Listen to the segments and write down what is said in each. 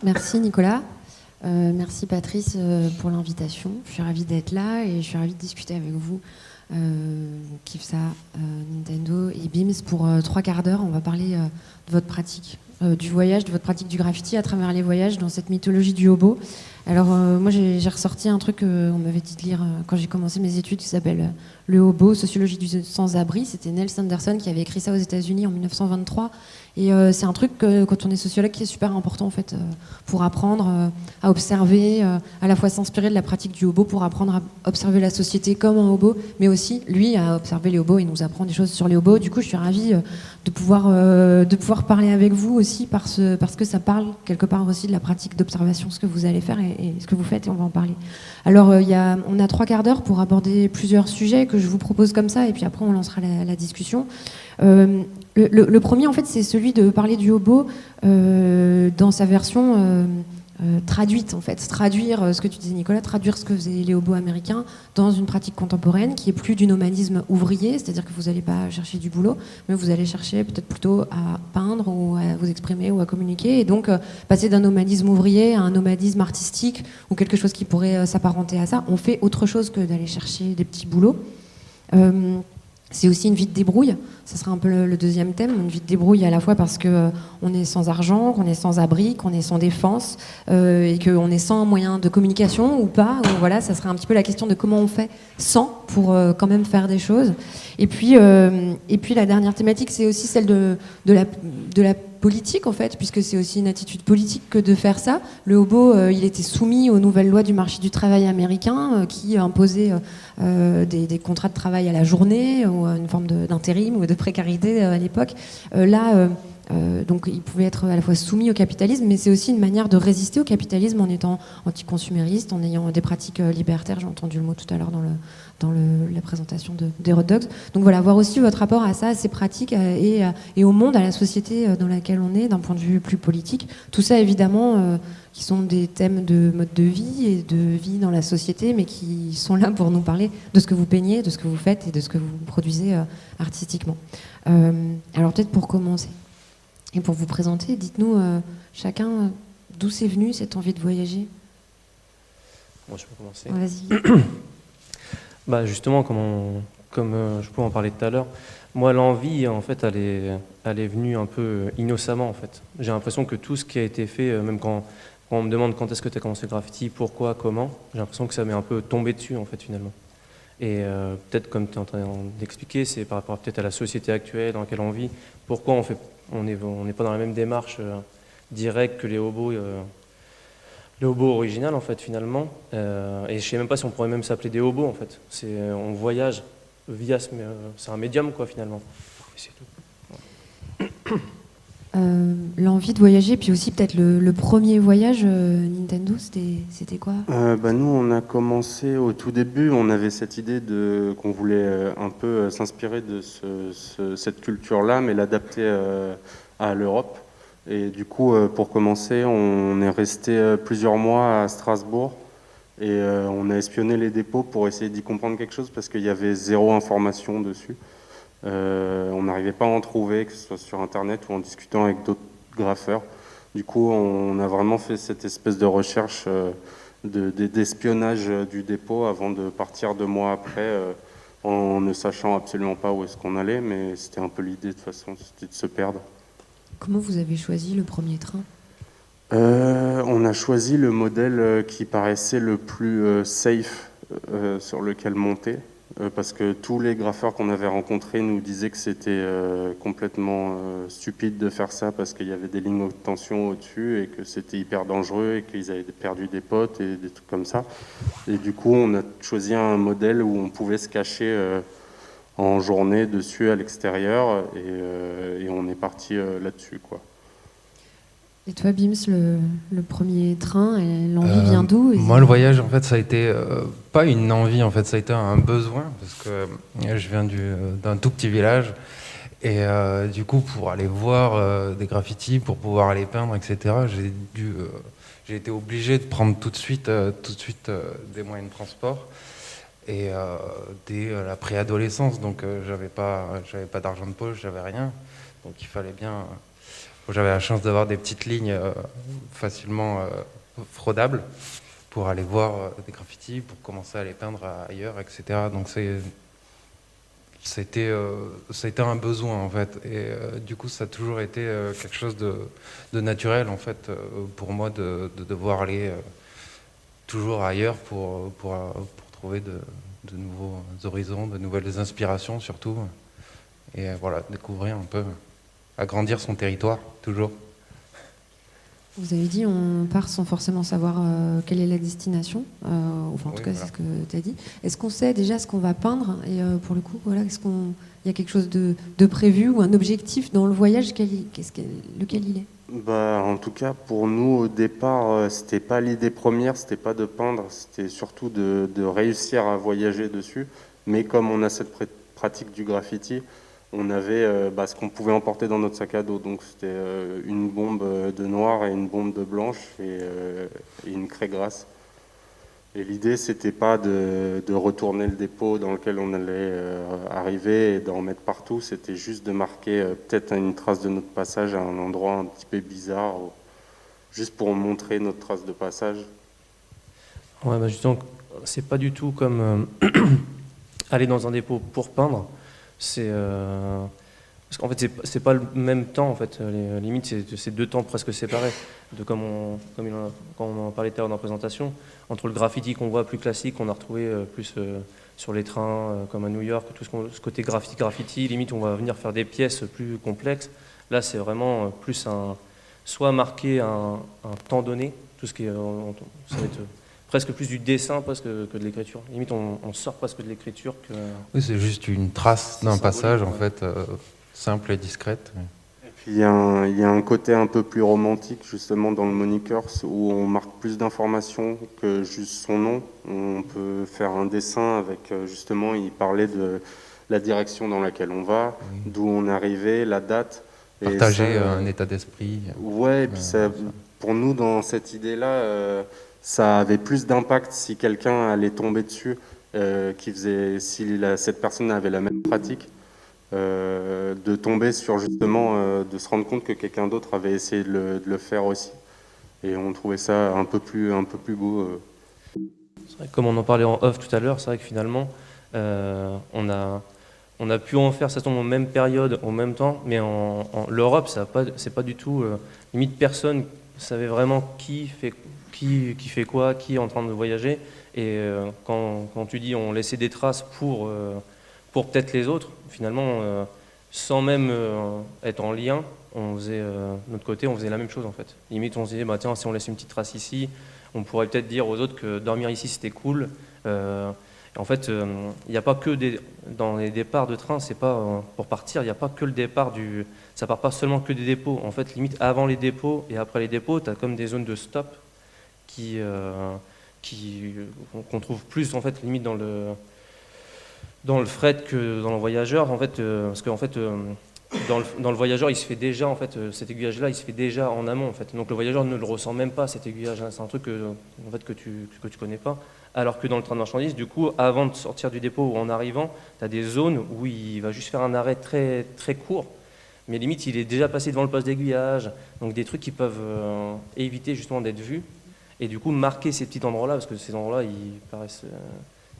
Merci Nicolas. Merci Patrice pour l'invitation. Je suis ravie d'être là et je suis ravie de discuter avec vous, Kifsa, Nintendo et Bims pour 3/4 d'heure. On va parler de votre pratique du voyage, de votre pratique du graffiti à travers les voyages dans cette mythologie du hobo. Alors moi j'ai ressorti un truc qu'on m'avait dit de lire quand j'ai commencé mes études qui s'appelle Le hobo, sociologie du sans-abri. C'était Neil Sanderson qui avait écrit ça aux États-Unis en 1923. Et c'est un truc quand on est sociologue qui est super important en fait pour apprendre à observer, à la fois s'inspirer de la pratique du hobo pour apprendre à observer la société comme un hobo, mais aussi lui à observer les hobos et nous apprend des choses sur les hobos. Du coup, je suis ravie de pouvoir parler avec vous aussi parce que ça parle quelque part aussi de la pratique d'observation, ce que vous allez faire et ce que vous faites, et on va en parler. Alors, on a 3/4 d'heure pour aborder plusieurs sujets que je vous propose comme ça, et puis après on lancera la discussion. Le premier, en fait, c'est celui de parler du hobo dans sa version traduite, en fait. Traduire ce que tu disais, Nicolas, traduire ce que faisaient les hobos américains dans une pratique contemporaine qui est plus du nomadisme ouvrier, c'est-à-dire que vous n'allez pas chercher du boulot, mais vous allez chercher peut-être plutôt à peindre ou à vous exprimer ou à communiquer, et donc passer d'un nomadisme ouvrier à un nomadisme artistique ou quelque chose qui pourrait s'apparenter à ça. On fait autre chose que d'aller chercher des petits boulots. C'est aussi une vie de débrouille, ça sera un peu le deuxième thème, une vie de débrouille à la fois parce que on est sans argent, qu'on est sans abri, qu'on est sans défense et qu'on est sans moyen de communication ou pas. Donc voilà, ça sera un petit peu la question de comment on fait sans pour quand même faire des choses. Et puis la dernière thématique, c'est aussi celle de la politique en fait, puisque c'est aussi une attitude politique que de faire ça. Le hobo, il était soumis aux nouvelles lois du marché du travail américain qui imposaient des contrats de travail à la journée ou une forme d'intérim ou de précarité à l'époque. Donc il pouvait être à la fois soumis au capitalisme, mais c'est aussi une manière de résister au capitalisme en étant anticonsumériste, en ayant des pratiques libertaires. J'ai entendu le mot tout à l'heure dans la présentation des hot dogs. Donc voilà, voir aussi votre rapport à ça, à ces pratiques et au monde, à la société dans laquelle on est, d'un point de vue plus politique. Tout ça, évidemment, qui sont des thèmes de mode de vie et de vie dans la société, mais qui sont là pour nous parler de ce que vous peignez, de ce que vous faites et de ce que vous produisez artistiquement. Alors peut-être pour commencer, et pour vous présenter, dites-nous chacun d'où c'est venu cette envie de voyager. Bon, je peux commencer. Vas-y. Bah justement, comme je pouvais en parler tout à l'heure, moi l'envie en fait elle est venue un peu innocemment en fait. J'ai l'impression que tout ce qui a été fait, même quand on me demande quand est-ce que tu as commencé le graffiti, pourquoi, comment, j'ai l'impression que ça m'est un peu tombé dessus en fait finalement. Et peut-être comme tu es en train d'expliquer, c'est par rapport peut-être à la société actuelle dans laquelle on vit, pourquoi on n'est pas dans la même démarche directe que les hobos original en fait finalement. Et je sais même pas si on pourrait même s'appeler des hobos en fait. On voyage via c'est un médium quoi finalement. Et c'est tout. L'envie de voyager, puis aussi peut-être le premier voyage Nintendo, c'était quoi? Nous, on a commencé au tout début, on avait cette idée qu'on voulait un peu s'inspirer de cette culture-là, mais l'adapter à l'Europe. Et du coup, pour commencer, on est resté plusieurs mois à Strasbourg et on a espionné les dépôts pour essayer d'y comprendre quelque chose parce qu'il y avait zéro information dessus. On n'arrivait pas à en trouver, que ce soit sur Internet ou en discutant avec d'autres graffeurs. Du coup, on a vraiment fait cette espèce de recherche d'espionnage du dépôt avant de partir 2 mois après, en ne sachant absolument pas où est-ce qu'on allait, mais c'était un peu l'idée de toute façon, c'était de se perdre. Comment vous avez choisi le premier train? On a choisi le modèle qui paraissait le plus safe sur lequel monter. Parce que tous les graffeurs qu'on avait rencontrés nous disaient que c'était complètement stupide de faire ça parce qu'il y avait des lignes haute tension au-dessus et que c'était hyper dangereux et qu'ils avaient perdu des potes et des trucs comme ça. Et du coup, on a choisi un modèle où on pouvait se cacher en journée dessus à l'extérieur et on est parti là-dessus, quoi. Et toi, Bims, le premier train, l'envie vient d'où? Moi, le voyage, en fait, ça a été pas une envie, en fait, ça a été un besoin, parce que je viens d'un tout petit village, et du coup, pour aller voir des graffitis, pour pouvoir aller peindre, etc., j'ai été obligé de prendre tout de suite des moyens de transport, et dès la préadolescence, donc j'avais pas d'argent de poche, j'avais rien, donc il fallait bien j'avais la chance d'avoir des petites lignes facilement fraudables pour aller voir des graffitis, pour commencer à les peindre ailleurs, etc. Donc c'était un besoin en fait, et du coup ça a toujours été quelque chose de naturel en fait pour moi de devoir aller toujours ailleurs pour trouver de nouveaux horizons, de nouvelles inspirations surtout, et voilà, découvrir un peu, agrandir son territoire toujours. Vous avez dit on part sans forcément savoir quelle est la destination, enfin en tout Oui, cas voilà. c'est ce que tu as dit. Est-ce qu'on sait déjà ce qu'on va peindre et pour le coup, voilà, il y a quelque chose de prévu ou un objectif dans le voyage, lequel il est? Bah, en tout cas, pour nous, au départ, c'était pas l'idée première, c'était pas de peindre, c'était surtout de réussir à voyager dessus. Mais comme on a cette pratique du graffiti, on avait bah, ce qu'on pouvait emporter dans notre sac à dos. Donc c'était une bombe de noir et une bombe de blanche et une craie grasse. Et l'idée, c'était pas de retourner le dépôt dans lequel on allait arriver et d'en mettre partout. C'était juste de marquer peut-être une trace de notre passage à un endroit un petit peu bizarre, juste pour montrer notre trace de passage. Ouais, bah justement, c'est pas du tout comme aller dans un dépôt pour peindre. C'est parce qu'en fait, c'est pas le même temps. En fait, limite, c'est deux temps presque séparés. De quand on en parlait tout à l'heure dans la présentation, entre le graffiti qu'on voit plus classique, qu'on a retrouvé plus sur les trains, comme à New York, ce côté graffiti, limite, on va venir faire des pièces plus complexes. Là, c'est vraiment plus soit marquer un temps donné, tout ce qui est, ça va être presque plus du dessin presque que de l'écriture. Limite, on sort presque de l'écriture que. Oui, c'est juste une trace C'est d'un symbolique, passage en ouais. fait, simple et discrète. Et puis il y a un côté un peu plus romantique justement dans le Monikers où on marque plus d'informations que juste son nom. On peut faire un dessin avec justement, il parlait de la direction dans laquelle on va, Oui. d'où on est arrivé, la date. Et Partager ça, un état d'esprit. ouais, et puis ça, pour nous, dans cette idée-là, ça avait plus d'impact si quelqu'un allait tomber dessus, cette personne avait la même pratique, de tomber sur justement, de se rendre compte que quelqu'un d'autre avait essayé de le faire aussi. Et on trouvait ça un peu plus beau. C'est vrai que comme on en parlait en off tout à l'heure, c'est vrai que finalement, on a pu en faire, ça tombe en même période, en même temps, mais l'Europe, c'est pas du tout, limite personne savait vraiment qui fait quoi, qui est en train de voyager. Et quand tu dis on laissait des traces pour peut-être les autres, finalement, sans même être en lien, on faisait, de notre côté, on faisait la même chose en fait. Limite, on se disait, bah, tiens, si on laisse une petite trace ici, on pourrait peut-être dire aux autres que dormir ici c'était cool. Et en fait, il n'y a pas que dans les départs de train, c'est pas pour partir, il n'y a pas que le départ ça part pas seulement que des dépôts. En fait, limite avant les dépôts et après les dépôts, tu as comme des zones de stop qu'on trouve plus en fait limite dans le fret que dans le voyageur en fait, parce qu'en fait dans le voyageur, il se fait déjà en fait cet aiguillage-là, il se fait déjà en amont en fait. Donc le voyageur ne le ressent même pas cet aiguillage. C'est un truc en fait que tu connais pas. Alors que dans le train de marchandises, du coup, avant de sortir du dépôt ou en arrivant, tu as des zones où il va juste faire un arrêt très très court, mais limite il est déjà passé devant le poste d'aiguillage. Donc des trucs qui peuvent éviter justement d'être vus et du coup marquer ces petits endroits-là parce que ces endroits-là ils paraissent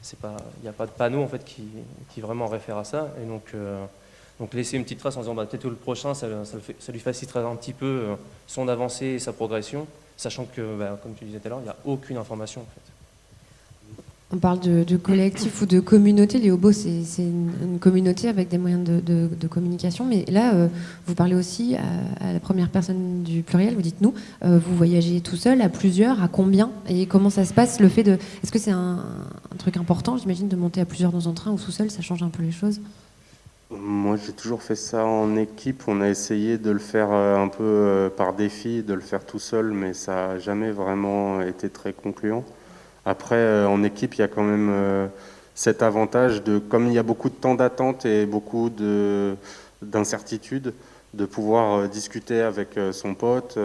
c'est pas, il n'y a pas de panneau en fait qui vraiment réfère à ça et donc laisser une petite trace en disant bah, peut-être que le prochain, ça lui facilitera un petit peu son avancée et sa progression, sachant que, bah, comme tu disais tout à l'heure, il n'y a aucune information en fait. On parle de collectif ou de communauté. Les hobos, c'est une communauté avec des moyens de communication. Mais là, vous parlez aussi à la première personne du pluriel. Vous dites nous. Vous voyagez tout seul, à plusieurs, à combien? Et comment ça se passe le fait de... Est-ce que c'est un truc important, j'imagine, de monter à plusieurs dans un train ou tout seul? Ça change un peu les choses? Moi, j'ai toujours fait ça en équipe. On a essayé de le faire un peu par défi, de le faire tout seul, mais ça n'a jamais vraiment été très concluant. Après, en équipe, il y a quand même cet avantage de, comme il y a beaucoup de temps d'attente et beaucoup d'incertitudes, de pouvoir discuter avec son pote,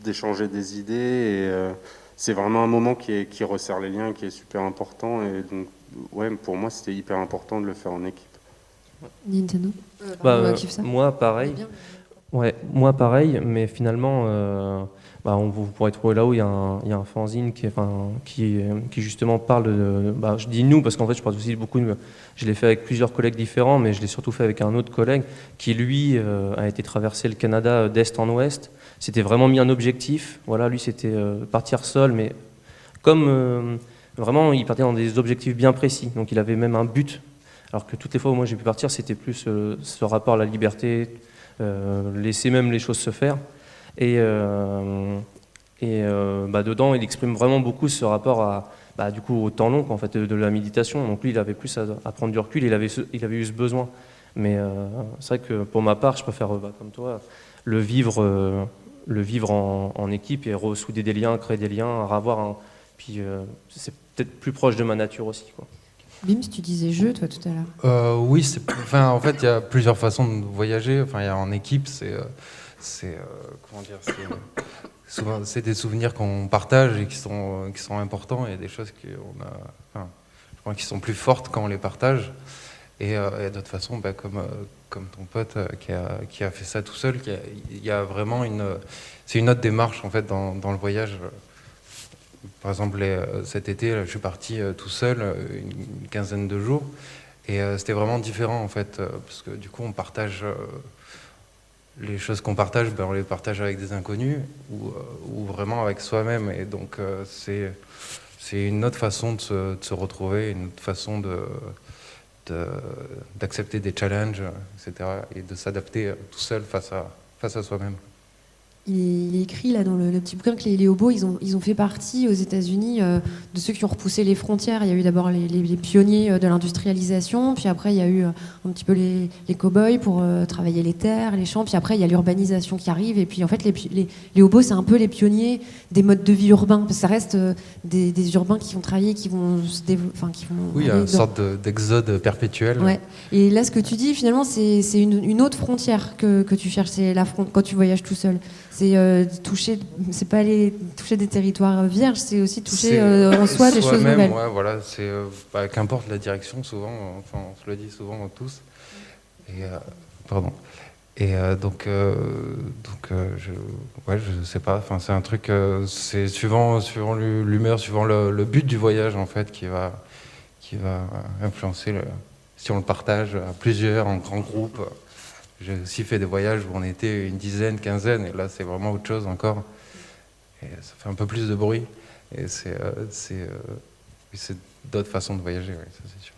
d'échanger des idées. Et c'est vraiment un moment qui resserre les liens, qui est super important. Et donc, ouais, pour moi, c'était hyper important de le faire en équipe. Nintendo Moi, pareil. Ouais, moi pareil, mais finalement, vous pourrez trouver là-haut, il y a un fanzine qui justement parle de. Je dis nous, parce qu'en fait, je parle aussi beaucoup. Je l'ai fait avec plusieurs collègues différents, mais je l'ai surtout fait avec un autre collègue qui, lui, a été traverser le Canada d'est en ouest. C'était vraiment mis un objectif. Voilà, lui, c'était partir seul, mais comme vraiment, il partait dans des objectifs bien précis. Donc, il avait même un but. Alors que toutes les fois où moi j'ai pu partir, c'était plus ce rapport à la liberté, laisser même les choses se faire. Et dedans, il exprime vraiment beaucoup ce rapport du coup, au temps long en fait, de la méditation. Donc lui, il avait plus à prendre du recul, il avait eu ce besoin. Mais c'est vrai que pour ma part, je préfère, comme toi, le vivre en équipe et ressouder des liens, créer des liens, puis c'est peut-être plus proche de ma nature aussi, quoi. Bims, tu disais jeu, toi, tout à l'heure. Oui, en fait, il y a plusieurs façons de voyager. Enfin, il y a en équipe, comment dire, souvent, c'est des souvenirs qu'on partage et qui sont importants. Il y a des choses je crois, qui sont plus fortes quand on les partage. Et il y a d'autres façons, comme ton pote qui a fait ça tout seul. Il y a vraiment c'est une autre démarche en fait dans le voyage. Par exemple, cet été, là, je suis parti tout seul une quinzaine de jours et c'était vraiment différent en fait, parce que du coup, on partage les choses qu'on partage, on les partage avec des inconnus ou vraiment avec soi-même. Et donc, c'est une autre façon de se retrouver, une autre façon d'accepter des challenges, etc. et de s'adapter tout seul face à soi-même. Il est écrit là dans le petit bouquin que les hobos, ils ont fait partie aux États-Unis de ceux qui ont repoussé les frontières. Il y a eu d'abord les pionniers de l'industrialisation, puis après il y a eu un petit peu les cow-boys pour travailler les terres, les champs, puis après il y a l'urbanisation qui arrive, et puis en fait les hobos, c'est un peu les pionniers des modes de vie urbains, parce que ça reste des urbains qui vont travailler, qui vont se développer, Oui, il y a une sorte d'exode perpétuel. Ouais. Et là, ce que tu dis, finalement, c'est une autre frontière que tu cherches, c'est quand tu voyages tout seul. C'est c'est pas aller toucher des territoires vierges, c'est aussi toucher en soi des choses nouvelles. Ouais, voilà, qu'importe la direction, souvent, enfin, on se le dit souvent tous. Et pardon. Et je sais pas. Enfin, c'est un truc. C'est suivant l'humeur, suivant le but du voyage en fait, qui va influencer si on le partage à plusieurs, en grand groupe. J'ai aussi fait des voyages où on était une dizaine, quinzaine, et là c'est vraiment autre chose encore. Et ça fait un peu plus de bruit. Et c'est d'autres façons de voyager, oui, ça c'est sûr.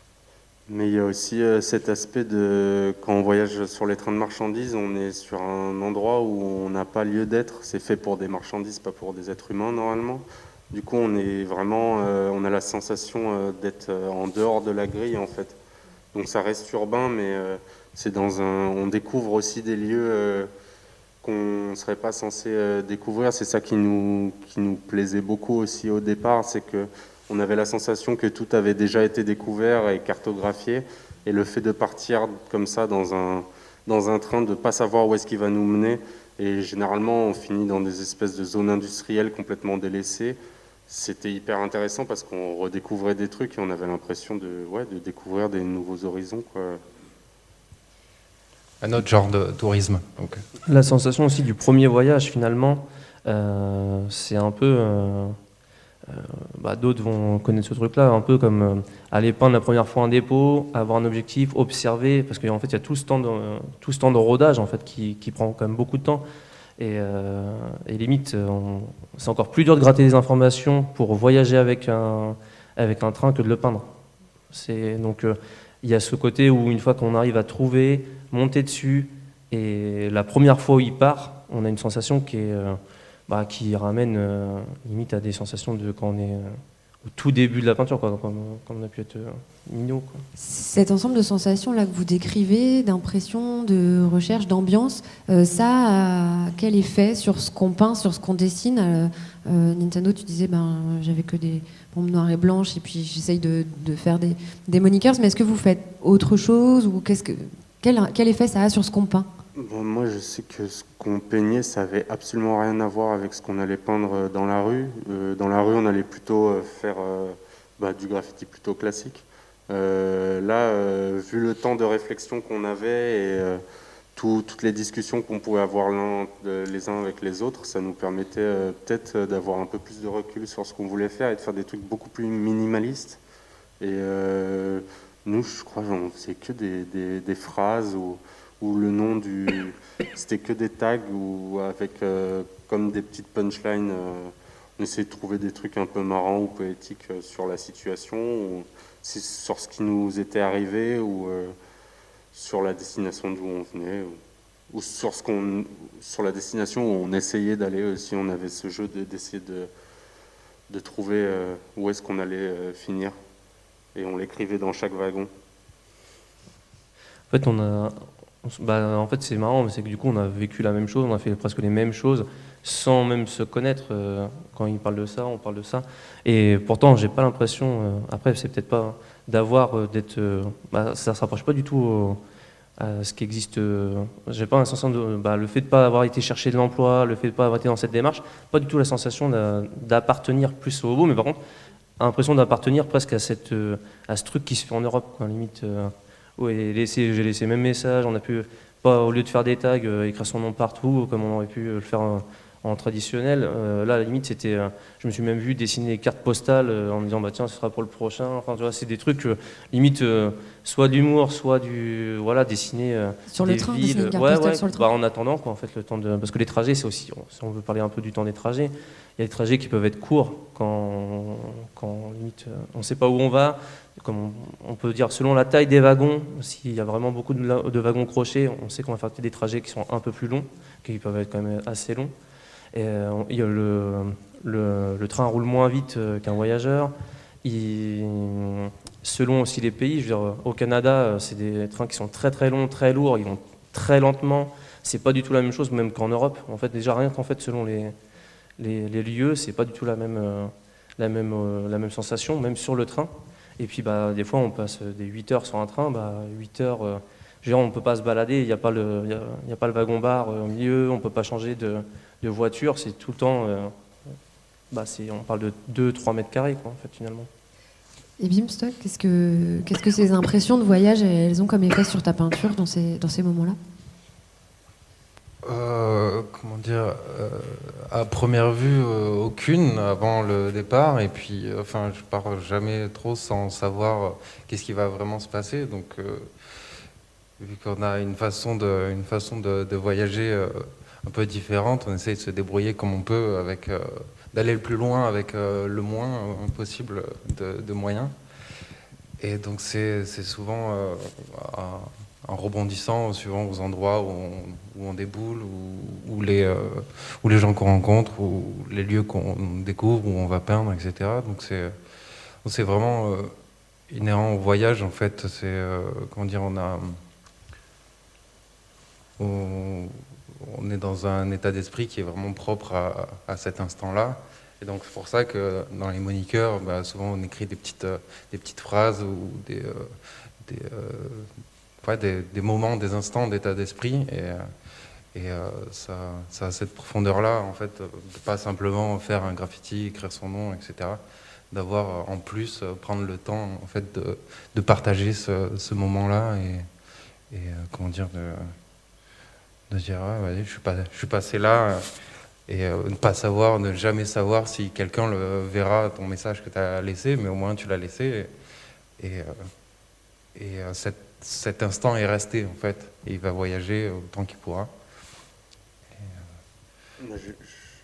Mais il y a aussi cet aspect de quand on voyage sur les trains de marchandises, on est sur un endroit où on n'a pas lieu d'être. C'est fait pour des marchandises, pas pour des êtres humains normalement. Du coup, on est vraiment, on a la sensation d'être en dehors de la grille en fait. Donc ça reste urbain, mais on découvre aussi des lieux qu'on ne serait pas censé découvrir. C'est ça qui nous plaisait beaucoup aussi au départ, c'est que on avait la sensation que tout avait déjà été découvert et cartographié, et le fait de partir comme ça dans un train, de ne pas savoir où est-ce qu'il va nous mener, et généralement on finit dans des espèces de zones industrielles complètement délaissées. C'était hyper intéressant parce qu'on redécouvrait des trucs et on avait l'impression de découvrir des nouveaux horizons, quoi. Un autre genre de tourisme. Donc. La sensation aussi du premier voyage, finalement, c'est un peu... d'autres vont connaître ce truc-là, un peu comme aller peindre la première fois un dépôt, avoir un objectif, observer, parce qu'en fait, il y a tout ce temps de rodage en fait, qui prend quand même beaucoup de temps. Et limite, c'est encore plus dur de gratter des informations pour voyager avec un train que de le peindre. Donc, il y a ce côté où une fois qu'on arrive à trouver, monter dessus, et la première fois où il part, on a une sensation qui ramène limite à des sensations de quand on est au tout début de la peinture, quoi, comme on a pu être minot, quoi. Cet ensemble de sensations là que vous décrivez, d'impression, de recherche, d'ambiance, ça a quel effet sur ce qu'on peint, sur ce qu'on dessine? Nintendo, tu disais, j'avais que des bombes noires et blanches, et puis j'essaye de faire des monikers, mais est-ce que vous faites autre chose, ou quel effet ça a sur ce qu'on peint? Bon, moi, je sais que ce qu'on peignait, ça avait absolument rien à voir avec ce qu'on allait peindre dans la rue. Dans la rue, on allait plutôt faire du graffiti plutôt classique. Là, vu le temps de réflexion qu'on avait et toutes les discussions qu'on pouvait avoir les uns avec les autres, ça nous permettait peut-être d'avoir un peu plus de recul sur ce qu'on voulait faire et de faire des trucs beaucoup plus minimalistes. Et nous, je crois, on faisait que des phrases ou le nom c'était que des tags ou avec comme des petites punchlines. On essayait de trouver des trucs un peu marrants ou poétiques sur la situation, ou sur ce qui nous était arrivé ou sur la destination d'où on venait, ou sur la destination où on essayait d'aller aussi. On avait ce jeu d'essayer de trouver où est-ce qu'on allait finir, et on l'écrivait dans chaque wagon. En fait, en fait, c'est marrant, mais c'est que du coup, on a vécu la même chose, on a fait presque les mêmes choses, sans même se connaître. Quand il parle de ça, on parle de ça. Et pourtant, j'ai pas l'impression, après, c'est peut-être pas d'être. Ça se rapproche pas du tout à ce qui existe. J'ai pas la sensation le fait de pas avoir été chercher de l'emploi, le fait de pas avoir été dans cette démarche, pas du tout la sensation d'appartenir plus au robot, mais par contre, l'impression d'appartenir presque à ce truc qui se fait en Europe, quoi, limite. J'ai laissé même message, on a pu, pas, au lieu de faire des tags, écrire son nom partout, comme on aurait pu le faire en traditionnel. Là, à la limite, je me suis même vu dessiner des cartes postales en me disant, bah tiens, ce sera pour le prochain. Enfin, tu vois, c'est des trucs, limite, soit d'humour, soit dessiner sur des le train, villes. dessiner une carte postale sur le train. En attendant, quoi, en fait, le temps parce que les trajets, c'est aussi, si on veut parler un peu du temps des trajets, il y a des trajets qui peuvent être courts quand limite, on ne sait pas où on va. Comme on peut dire, selon la taille des wagons, s'il y a vraiment beaucoup de wagons crochés, on sait qu'on va faire des trajets qui sont un peu plus longs, qui peuvent être quand même assez longs. Et le train roule moins vite qu'un voyageur. Selon aussi les pays, je veux dire, au Canada, c'est des trains qui sont très très longs, très lourds, ils vont très lentement. C'est pas du tout la même chose, même qu'en Europe. En fait, déjà rien qu'en fait, selon les lieux, c'est pas du tout la même sensation, même sur le train. Et puis des fois on passe des 8 heures sur un train, 8 heures, on ne peut pas se balader, il n'y a pas le wagon-bar au milieu, on ne peut pas changer de voiture, c'est tout le temps, on parle de 2-3 mètres carrés, quoi, en fait, finalement. Et Bimstock, qu'est-ce que ces impressions de voyage, elles ont comme effet sur ta peinture dans ces moments-là ? Comment dire, à première vue, aucune avant le départ, et puis je pars jamais trop sans savoir qu'est-ce qui va vraiment se passer. Donc, vu qu'on a une façon de voyager un peu différente, on essaye de se débrouiller comme on peut, d'aller le plus loin avec le moins possible de moyens. Et donc c'est souvent en rebondissant suivant aux endroits où on déboule, ou les gens qu'on rencontre, ou les lieux qu'on découvre, où on va peindre, etc. Donc c'est vraiment inhérent au voyage, en fait. C'est on est dans un état d'esprit qui est vraiment propre à cet instant-là. Et donc c'est pour ça que dans les moniqueurs, souvent on écrit des petites phrases ou des moments, des instants d'état d'esprit, et ça a cette profondeur-là, en fait, de pas simplement faire un graffiti, écrire son nom, etc. D'avoir en plus prendre le temps, en fait, de partager ce moment-là, et comment dire, de dire je suis passé là, et ne jamais savoir si quelqu'un verra ton message que tu as laissé, mais au moins tu l'as laissé, et cet instant est resté, en fait, et il va voyager autant qu'il pourra.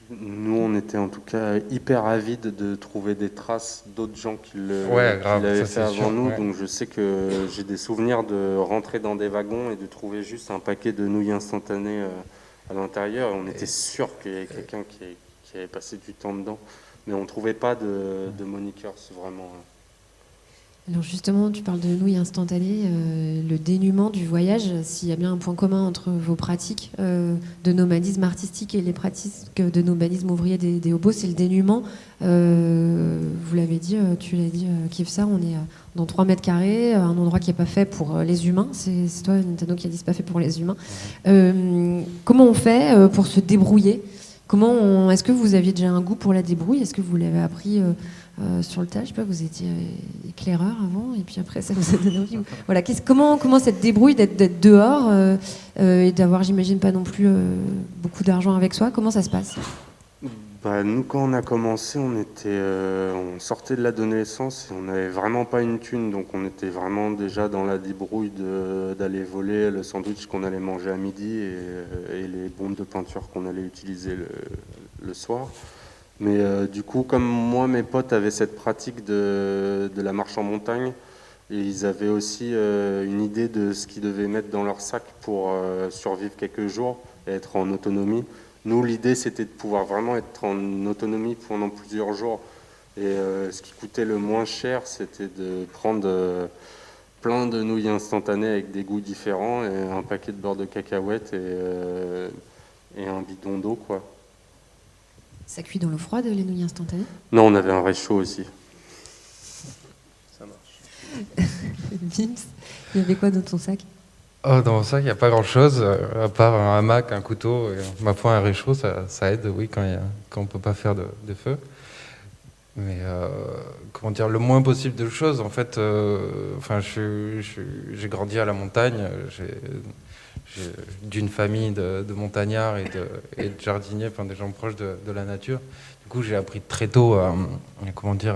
Nous, on était en tout cas hyper avides de trouver des traces d'autres gens qui l'avaient fait avant nous. Ouais. Donc je sais que j'ai des souvenirs de rentrer dans des wagons et de trouver juste un paquet de nouilles instantanées à l'intérieur. Et on était sûr qu'il y avait quelqu'un qui avait passé du temps dedans. Mais on ne trouvait pas de moniqueurs, c'est vraiment... Alors justement, tu parles de nouilles instantanées, le dénuement du voyage. S'il y a bien un point commun entre vos pratiques de nomadisme artistique et les pratiques de nomadisme ouvrier des hobos, c'est le dénuement. Vous l'avez dit, tu l'as dit, Kivsa, on est dans 3 mètres carrés, un endroit qui n'est pas fait pour les humains. C'est toi, Nintendo, qui a dit c'est pas fait pour les humains. Comment on fait pour se débrouiller Est-ce que vous aviez déjà un goût pour la débrouille? Est-ce que vous l'avez appris sur le tas? Je sais pas, vous étiez éclaireur avant, et puis après ça vous a donné envie. Voilà, comment cette débrouille d'être dehors et d'avoir, j'imagine, pas non plus beaucoup d'argent avec soi, comment ça se passe? Nous, quand on a commencé, on sortait de l'adolescence et on n'avait vraiment pas une thune, donc on était vraiment déjà dans la débrouille d'aller voler le sandwich qu'on allait manger à midi et les bombes de peinture qu'on allait utiliser le soir. Mais du coup, comme moi, mes potes avaient cette pratique de la marche en montagne, et ils avaient aussi une idée de ce qu'ils devaient mettre dans leur sac pour survivre quelques jours et être en autonomie. Nous, l'idée, c'était de pouvoir vraiment être en autonomie pendant plusieurs jours. Et ce qui coûtait le moins cher, c'était de prendre plein de nouilles instantanées avec des goûts différents et un paquet de beurre de cacahuètes et un bidon d'eau, quoi. Ça cuit dans l'eau froide, les nouilles instantanées? Non, on avait un réchaud aussi. Ça marche. Bims, il y avait quoi dans ton sac? Oh, dans mon sac, il n'y a pas grand-chose, à part un hamac, un couteau, et ma foi, un réchaud, ça aide, oui, quand on ne peut pas faire de feu. Mais comment dire, le moins possible de choses, en fait, j'ai grandi à la montagne, d'une famille de montagnards et de jardiniers, enfin des gens proches de la nature. Du coup, j'ai appris très tôt comment dire,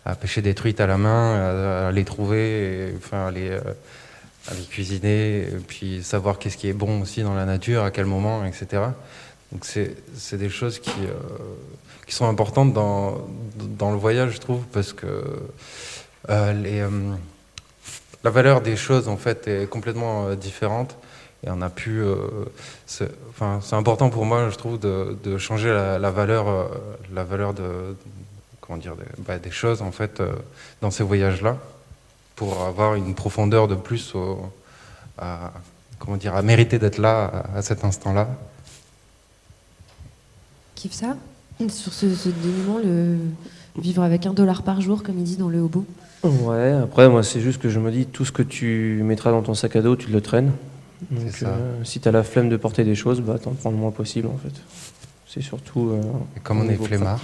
à pêcher des truites à la main, à les trouver, et, enfin, à les cuisiner, et puis savoir qu'est-ce qui est bon aussi dans la nature, à quel moment, etc. Donc c'est des choses qui sont importantes dans le voyage, je trouve, parce que la valeur des choses, en fait, est complètement différente. Et on a pu... c'est important pour moi, je trouve, de changer la valeur comment dire, des choses, en fait, dans ces voyages-là, pour avoir une profondeur de plus comment dire, à mériter d'être là à cet instant-là. Kiffe ça? Sur ce dénouement, vivre avec $1 par jour, comme il dit dans le Hobo. Ouais, après, moi, c'est juste que je me dis, tout ce que tu mettras dans ton sac à dos, tu le traînes. Donc, si tu as la flemme de porter des choses, t'en prends le moins possible, en fait. C'est surtout... Et comme on est flemmard.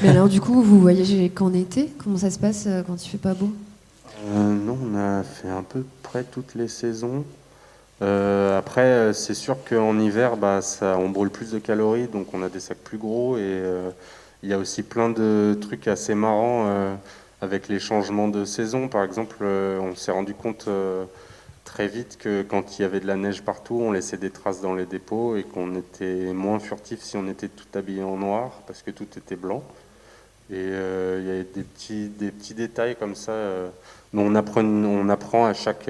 Mais alors, du coup, vous voyagez qu'en été? Comment ça se passe quand il fait pas beau? Non, on a fait à peu près toutes les saisons. Après, c'est sûr qu'en hiver, on brûle plus de calories, donc on a des sacs plus gros. Et il y a aussi plein de trucs assez marrants avec les changements de saison. Par exemple, on s'est rendu compte très vite que quand il y avait de la neige partout, on laissait des traces dans les dépôts et qu'on était moins furtif si on était tout habillé en noir parce que tout était blanc. Et il y a des petits détails comme ça. Mais on apprend à chaque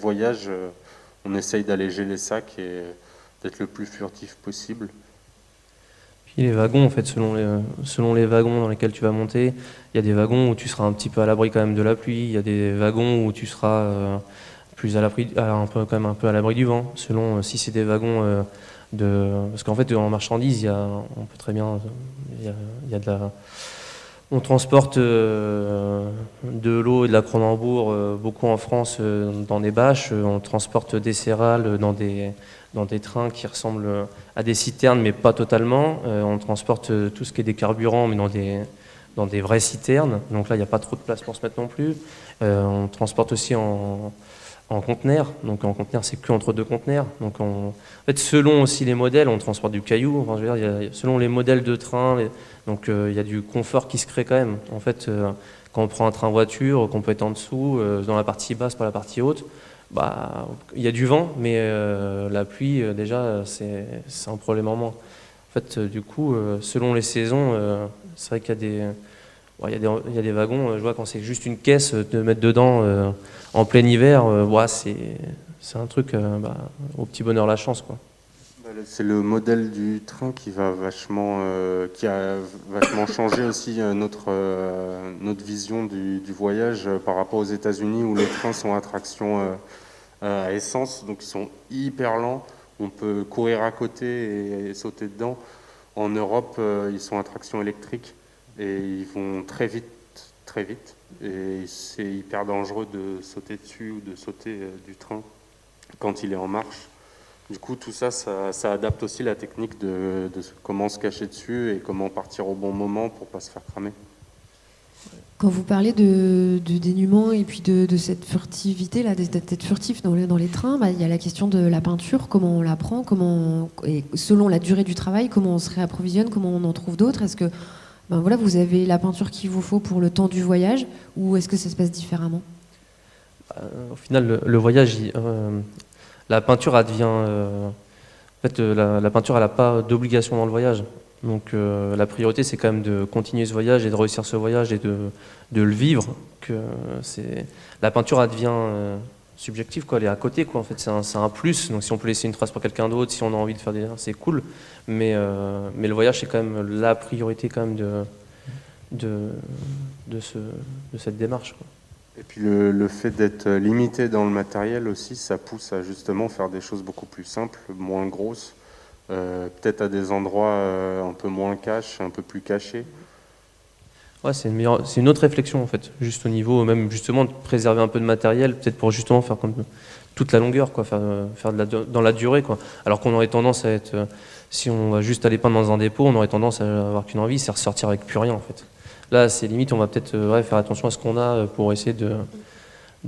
voyage. On essaye d'alléger les sacs et d'être le plus furtif possible. Puis les wagons, en fait, selon les wagons dans lesquels tu vas monter, il y a des wagons où tu seras un petit peu à l'abri quand même de la pluie, il y a des wagons où tu seras plus à l'abri, quand même un peu à l'abri du vent, selon si c'est des wagons parce qu'en fait, en marchandises, on peut très bien, il y a de la... On transporte de l'eau et de la Cronenbourg beaucoup en France dans des bâches. On transporte des céréales dans des trains qui ressemblent à des citernes, mais pas totalement. On transporte tout ce qui est des carburants, mais dans des vraies citernes. Donc là, il n'y a pas trop de place pour se mettre non plus. On transporte aussi en conteneur. Donc en conteneur, c'est que entre deux conteneurs. Donc en fait, selon aussi les modèles, on transporte du caillou. Enfin, je veux dire, selon les modèles de train, donc il y a du confort qui se crée quand même. En fait, quand on prend un train voiture, qu'on peut être en dessous, dans la partie basse, pas la partie haute, il y a du vent, mais la pluie, déjà, c'est un problème en moins. En fait, du coup, selon les saisons, c'est vrai qu'il y a il y a des wagons, je vois quand c'est juste une caisse, de mettre dedans en plein hiver, c'est un truc au petit bonheur la chance, quoi. C'est le modèle du train qui a vachement changé aussi notre vision du voyage par rapport aux États-Unis où les trains sont à traction à essence, donc ils sont hyper lents. On peut courir à côté et sauter dedans. En Europe, ils sont à traction électrique et ils vont très vite. Et c'est hyper dangereux de sauter dessus ou de sauter du train quand il est en marche. Du coup, tout ça, ça adapte aussi la technique de comment se cacher dessus et comment partir au bon moment pour pas se faire cramer. Quand vous parlez de dénuement et puis de cette furtivité là, d'être furtif dans les trains, bah, il y a la question de la peinture, comment on la prend, et selon la durée du travail, comment on se réapprovisionne, comment on en trouve d'autres. Est-ce que ben voilà, vous avez la peinture qu'il vous faut pour le temps du voyage, ou est-ce que ça se passe différemment? Au final, le voyage, la peinture, elle devient. En fait, la peinture, elle n'a pas d'obligation dans le voyage. Donc, la priorité, c'est quand même de continuer ce voyage et de réussir ce voyage et de le vivre. La peinture, elle devient subjective, quoi. Elle est à côté, quoi. En fait, c'est un plus. Donc, si on peut laisser une trace pour quelqu'un d'autre, si on a envie de faire des, c'est cool. Mais le voyage, c'est quand même la priorité, quand même de cette démarche, quoi. Et puis le fait d'être limité dans le matériel aussi, ça pousse à justement faire des choses beaucoup plus simples, moins grosses, peut-être à des endroits un peu moins cash, un peu plus cachés. Ouais, c'est une autre réflexion en fait, juste au niveau même justement de préserver un peu de matériel, peut-être pour justement faire comme toute la longueur, quoi, faire dans la durée, quoi. Alors qu'on aurait tendance à être, si on va juste aller peindre dans un dépôt, on aurait tendance à avoir qu'une envie, c'est ressortir avec plus rien en fait. Là, c'est limite, on va peut-être faire attention à ce qu'on a pour essayer de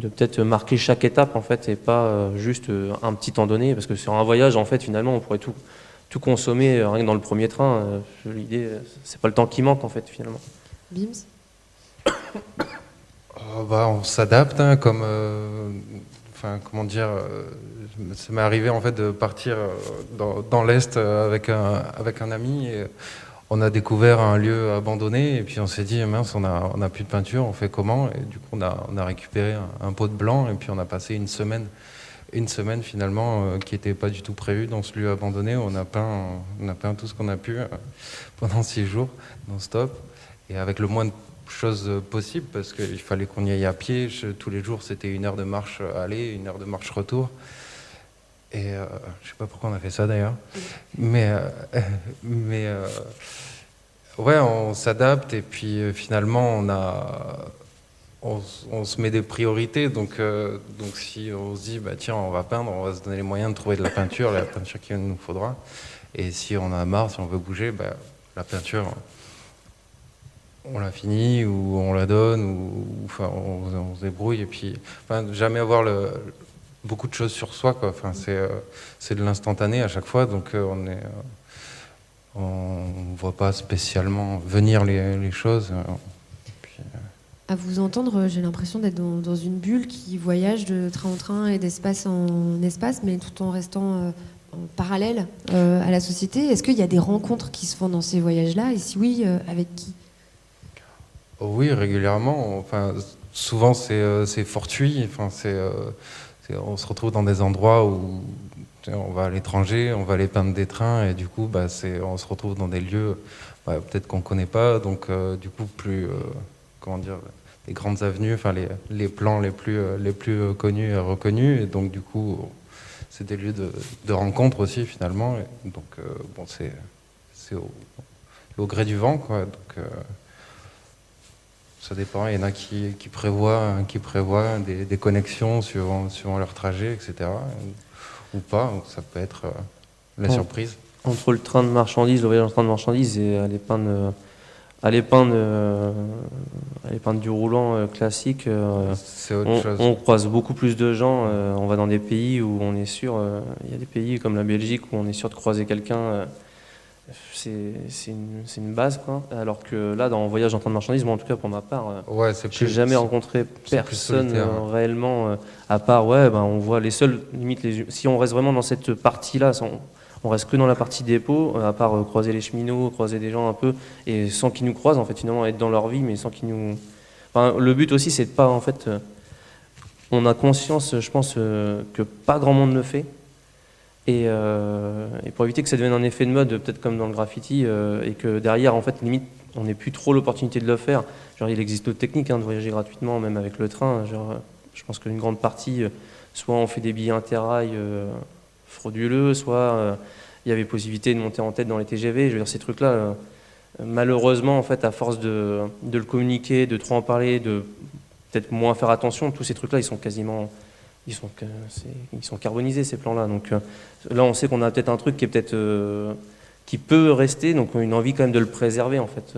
peut-être marquer chaque étape en fait et pas juste un petit temps donné, parce que sur un voyage en fait finalement on pourrait tout consommer rien que dans le premier train. L'idée, c'est pas le temps qui manque en fait finalement. Bims? Bah, on s'adapte, hein, comme, comment dire, ça m'est arrivé en fait de partir dans l'Est avec un ami. Et on a découvert un lieu abandonné et puis on s'est dit, mince, on a plus de peinture, on fait comment? Et du coup, on a récupéré un pot de blanc et puis on a passé une semaine finalement qui n'était pas du tout prévue dans ce lieu abandonné. On a peint tout ce qu'on a pu pendant 6 jours non-stop et avec le moins de choses possibles parce qu'il fallait qu'on y aille à pied. Tous les jours, c'était 1 heure de marche aller, 1 heure de marche retour. Et je sais pas pourquoi on a fait ça d'ailleurs, mais ouais, on s'adapte et puis finalement on se met des priorités. Donc si on se dit bah tiens on va peindre, on va se donner les moyens de trouver de la peinture qu'il nous faudra. Et si on a marre, si on veut bouger, bah, la peinture on la finit ou on la donne ou enfin on se débrouille et puis enfin, jamais avoir beaucoup de choses sur soi, quoi. Enfin, c'est de l'instantané à chaque fois, donc on voit pas spécialement venir les choses. Puis, À vous entendre, j'ai l'impression d'être dans une bulle qui voyage de train en train et d'espace en espace, mais tout en restant en parallèle à la société. Est-ce qu'il y a des rencontres qui se font dans ces voyages-là? Et si oui, avec qui? oui, régulièrement. Enfin, souvent c'est fortuit. Enfin, on se retrouve dans des endroits où on va à l'étranger, on va aller peindre des trains et du coup, bah, on se retrouve dans des lieux bah, peut-être qu'on connaît pas, donc du coup plus, comment dire, les grandes avenues, enfin les plans les plus connus et reconnus, et donc du coup, c'est des lieux de rencontre aussi finalement. Et donc bon, c'est au gré du vent, quoi. Donc ça dépend, il y en a qui prévoient des connexions suivant leur trajet, etc. Ou pas, donc ça peut être la surprise. Entre le train de marchandises, le voyage en train de marchandises et aller peindre du roulant classique, c'est autre chose. on croise beaucoup plus de gens. On va dans des pays où on est sûr, il y a des pays comme la Belgique où on est sûr de croiser quelqu'un. C'est une base, quoi. Alors que là, dans le voyage en train de marchandises, moi en tout cas pour ma part, ouais, j'ai jamais rencontré personne réellement, à part, ouais, ben, on voit les seuls, limite, si on reste vraiment dans cette partie-là, on reste que dans la partie dépôt, à part croiser les cheminots, croiser des gens un peu, et sans qu'ils nous croisent, en fait, finalement, être dans leur vie, mais sans qu'ils nous... Enfin, le but aussi, c'est de pas, en fait, on a conscience, je pense, que pas grand monde le fait. Et pour éviter que ça devienne un effet de mode, peut-être comme dans le graffiti, et que derrière, en fait, limite, on n'ait plus trop l'opportunité de le faire. Genre, il existe d'autres techniques de voyager gratuitement, même avec le train. Genre, je pense qu'une grande partie, soit on fait des billets interrail frauduleux, soit il y avait possibilité de monter en tête dans les TGV. Je veux dire, ces trucs-là, malheureusement, en fait, à force de le communiquer, de trop en parler, de peut-être moins faire attention, tous ces trucs-là, ils sont quasiment ils sont carbonisés ces plans-là. Donc là, on sait qu'on a peut-être un truc qui est peut-être qui peut rester, donc une envie quand même de le préserver en fait.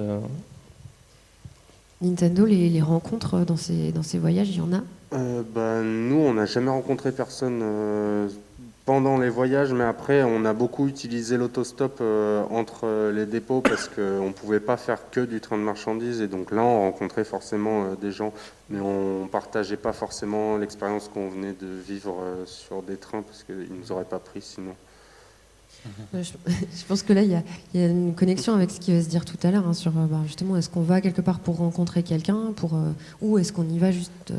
Nintendo, les rencontres dans ces voyages, il y en a? Nous, on n'a jamais rencontré personne pendant les voyages, mais après, on a beaucoup utilisé l'autostop entre les dépôts parce qu'on ne pouvait pas faire que du train de marchandises. Et donc là, on rencontrait forcément des gens, mais on ne partageait pas forcément l'expérience qu'on venait de vivre sur des trains parce qu'ils ne nous auraient pas pris sinon. Je pense que là, il y a une connexion avec ce qui va se dire tout à l'heure sur justement, est-ce qu'on va quelque part pour rencontrer quelqu'un ou est-ce qu'on y va juste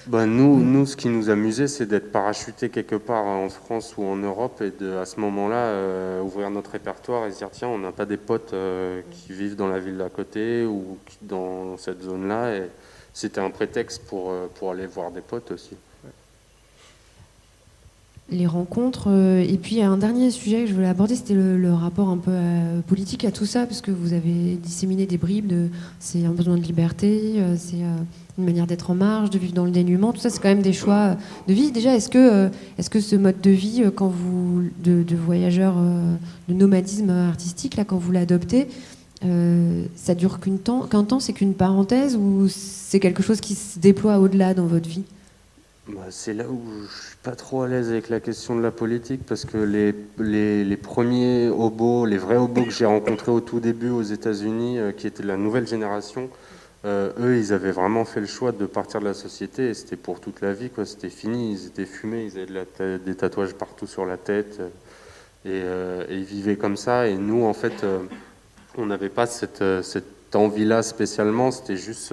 Nous, ce qui nous amusait, c'est d'être parachuté quelque part en France ou en Europe et à ce moment-là, ouvrir notre répertoire et se dire tiens, on n'a pas des potes qui vivent dans la ville d'à côté ou dans cette zone-là. Et c'était un prétexte pour aller voir des potes aussi. Les rencontres. Et puis, un dernier sujet que je voulais aborder, c'était le rapport un peu politique à tout ça, parce que vous avez disséminé des bribes de c'est un besoin de liberté, c'est une manière d'être en marge, de vivre dans le dénuement. Tout ça, c'est quand même des choix de vie. Déjà, est-ce que ce mode de vie, quand de voyageur, de nomadisme artistique, là, quand vous l'adoptez, ça dure qu'un temps, c'est qu'une parenthèse, ou c'est quelque chose qui se déploie au-delà dans votre vie? C'est là où je suis pas trop à l'aise avec la question de la politique parce que les premiers hobos, les vrais hobos que j'ai rencontrés au tout début aux États-Unis, qui étaient de la nouvelle génération, eux, ils avaient vraiment fait le choix de partir de la société et c'était pour toute la vie, quoi. C'était fini, ils étaient fumés, ils avaient des tatouages partout sur la tête et ils vivaient comme ça. Et nous, en fait, on n'avait pas cette envie-là spécialement, c'était juste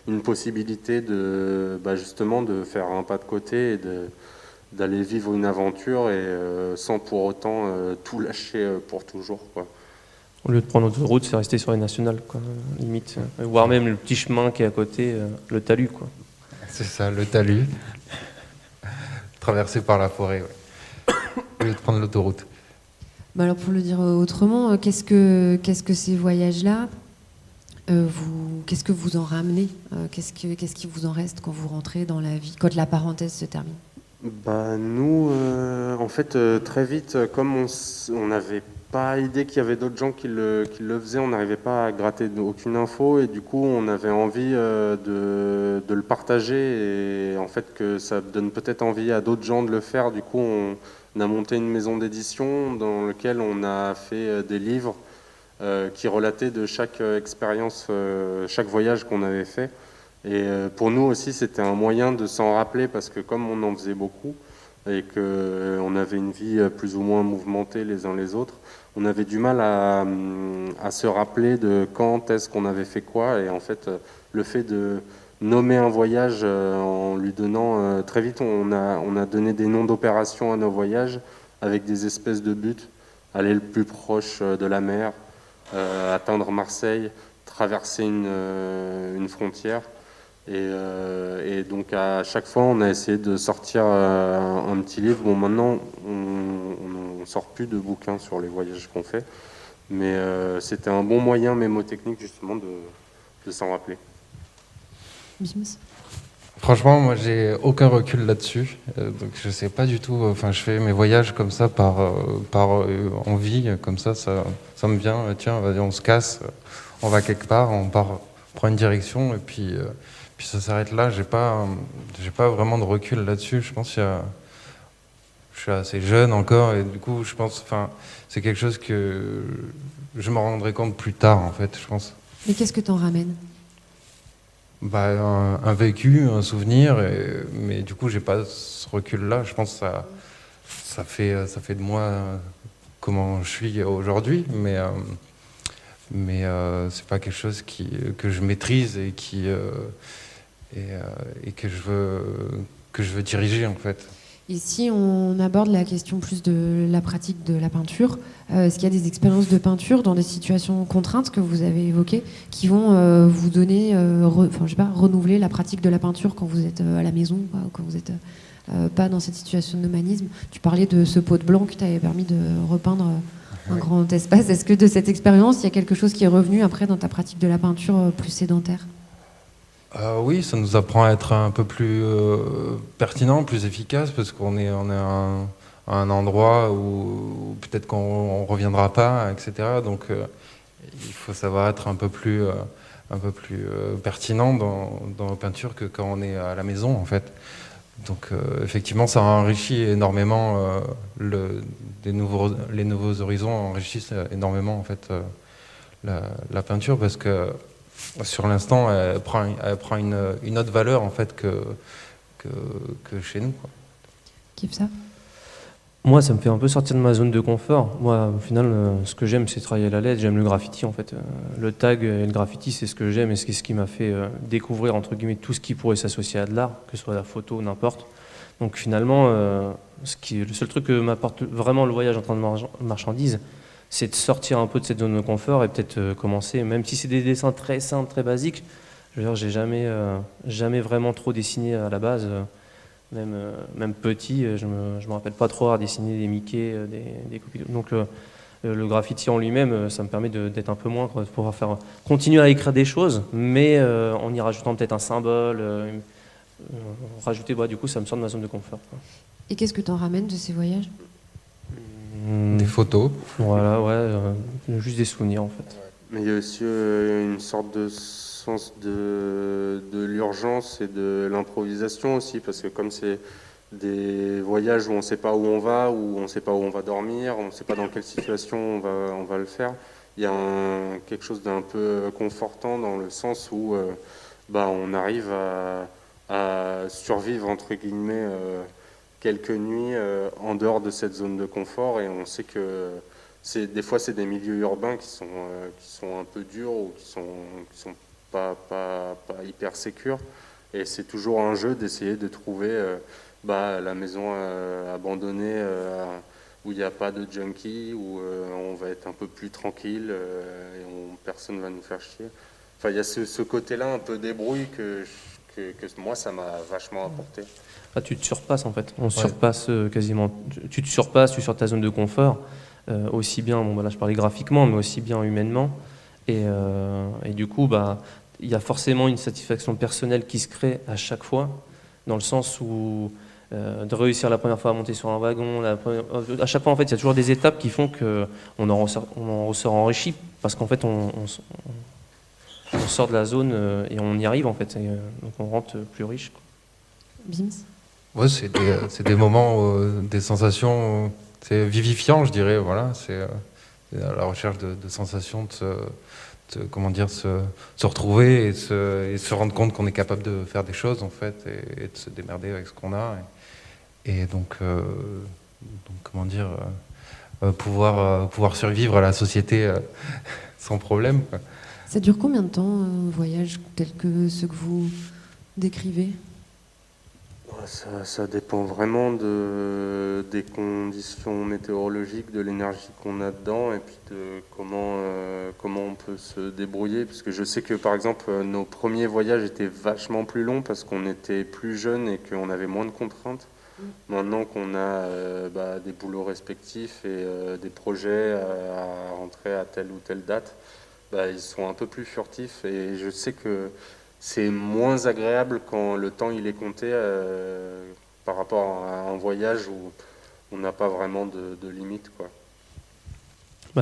une possibilité justement de faire un pas de côté et d'aller vivre une aventure et sans pour autant tout lâcher pour toujours, quoi. Au lieu de prendre l'autoroute, c'est rester sur les nationales, quoi, limite. Voire même le petit chemin qui est à côté, le talus, quoi. C'est ça, le talus. Traversé par la forêt, ouais. Au lieu de prendre l'autoroute. Alors pour le dire autrement, qu'est-ce que ces voyages-là, qu'est-ce que vous en ramenez, qu'est-ce qui vous en reste quand vous rentrez dans la vie, quand la parenthèse se termine? Nous, en fait, très vite, comme on n'avait pas idée qu'il y avait d'autres gens qui le faisaient, on n'arrivait pas à gratter aucune info et du coup, on avait envie de le partager et en fait que ça donne peut-être envie à d'autres gens de le faire. Du coup, on a monté une maison d'édition dans laquelle on a fait des livres qui relataient de chaque expérience, chaque voyage qu'on avait fait. Et pour nous aussi, c'était un moyen de s'en rappeler parce que comme on en faisait beaucoup et qu'on avait une vie plus ou moins mouvementée les uns les autres, on avait du mal à se rappeler de quand est-ce qu'on avait fait quoi. Et en fait, le fait de nommer un voyage en lui donnant... très vite, on a donné des noms d'opérations à nos voyages avec des espèces de buts. Aller le plus proche de la mer, atteindre Marseille, traverser une frontière. Et donc à chaque fois, on a essayé de sortir un petit livre. Bon, maintenant, on sort plus de bouquins sur les voyages qu'on fait, mais c'était un bon moyen mémotechnique justement de s'en rappeler. Bims. Franchement, moi, j'ai aucun recul là-dessus. Donc, je sais pas du tout. Enfin, je fais mes voyages comme ça par envie, comme ça me vient. Tiens, vas-y, on se casse, on va quelque part, on prend une direction, et puis ça s'arrête là. J'ai pas vraiment de recul là-dessus. Je pense que je suis assez jeune encore, et du coup, je pense, enfin, c'est quelque chose que je me rendrai compte plus tard, en fait, je pense. Mais qu'est-ce que t'en ramènes? Un vécu, un souvenir, mais du coup, j'ai pas ce recul-là. Je pense que ça fait de moi comment je suis aujourd'hui, mais c'est pas quelque chose que je maîtrise et que je veux diriger, en fait. Ici, on aborde la question plus de la pratique de la peinture. Est-ce qu'il y a des expériences de peinture dans des situations contraintes que vous avez évoquées qui vont vous donner, renouveler la pratique de la peinture quand vous êtes à la maison, ou quand vous n'êtes pas dans cette situation de nomadisme? Tu parlais de ce pot de blanc qui t'avait permis de repeindre un grand espace. Est-ce que de cette expérience, il y a quelque chose qui est revenu après dans ta pratique de la peinture plus sédentaire? Oui, ça nous apprend à être un peu plus pertinent, plus efficace, parce qu'on est à un endroit où peut-être qu'on ne reviendra pas, etc. Donc il faut savoir être un peu plus pertinent dans nos peintures que quand on est à la maison, en fait. Donc effectivement, ça enrichit énormément les nouveaux horizons enrichissent énormément en fait la peinture, parce que sur l'instant, elle prend une autre valeur en fait que chez nous, quoi. Kiffe ça? Moi, ça me fait un peu sortir de ma zone de confort. Moi, au final, ce que j'aime, c'est travailler à la lettre. J'aime le graffiti, en fait. Le tag et le graffiti, c'est ce que j'aime et c'est ce qui m'a fait découvrir, entre guillemets, tout ce qui pourrait s'associer à de l'art, que ce soit la photo, n'importe. Donc finalement, le seul truc que m'apporte vraiment le voyage en train de marchandise, c'est de sortir un peu de cette zone de confort et peut-être commencer, même si c'est des dessins très simples, très basiques. Je veux dire, j'ai jamais vraiment trop dessiné à la base. Même petit, je me rappelle pas trop avoir dessiné des Mickey, des copies. Donc le graffiti en lui-même, ça me permet d'être un peu moins, quoi, de pouvoir continuer à écrire des choses, mais en y rajoutant peut-être un symbole, rajouter, du coup, ça me sort de ma zone de confort, quoi. Et qu'est-ce que t'en ramènes de ces voyages? Des photos. Voilà, juste des souvenirs en fait. Mais il y a aussi une sorte de sens de l'urgence et de l'improvisation aussi, parce que comme c'est des voyages où on ne sait pas où on va, où on ne sait pas où on va dormir, on ne sait pas dans quelle situation on va le faire, il y a quelque chose d'un peu confortant dans le sens où on arrive à survivre entre guillemets quelques nuits en dehors de cette zone de confort, et on sait que des fois c'est des milieux urbains qui sont un peu durs ou qui sont pas hyper sécures, et c'est toujours un jeu d'essayer de trouver la maison abandonnée où il n'y a pas de junkies, où on va être un peu plus tranquille et personne ne va nous faire chier. Enfin, il y a ce côté-là un peu débrouille que moi ça m'a vachement apporté. Ah, tu te surpasses en fait, on se surpasse quasiment. Tu te surpasses, tu sors de ta zone de confort, aussi bien, là je parlais graphiquement, mais aussi bien humainement. Et du coup, il y a forcément une satisfaction personnelle qui se crée à chaque fois, dans le sens où de réussir la première fois à monter sur un wagon, à chaque fois en fait, il y a toujours des étapes qui font qu'on en ressort enrichi, parce qu'en fait, on sort de la zone et on y arrive en fait, donc on rentre plus riche, quoi. Bims? Ouais, c'est des moments, des sensations, c'est vivifiant, je dirais. Voilà, c'est à la recherche de sensations, se retrouver et se rendre compte qu'on est capable de faire des choses en fait, et de se démerder avec ce qu'on a. Et donc pouvoir survivre à la société sans problème, quoi. Ça dure combien de temps un voyage tel que ceux que vous décrivez? Ça dépend vraiment des conditions météorologiques, de l'énergie qu'on a dedans, et puis de comment on peut se débrouiller. Parce que je sais que par exemple nos premiers voyages étaient vachement plus longs parce qu'on était plus jeunes et qu'on avait moins de contraintes. Maintenant qu'on a des boulots respectifs et des projets à rentrer à telle ou telle date, ils sont un peu plus furtifs, et je sais que c'est moins agréable quand le temps il est compté par rapport à un voyage où on n'a pas vraiment de limite, quoi.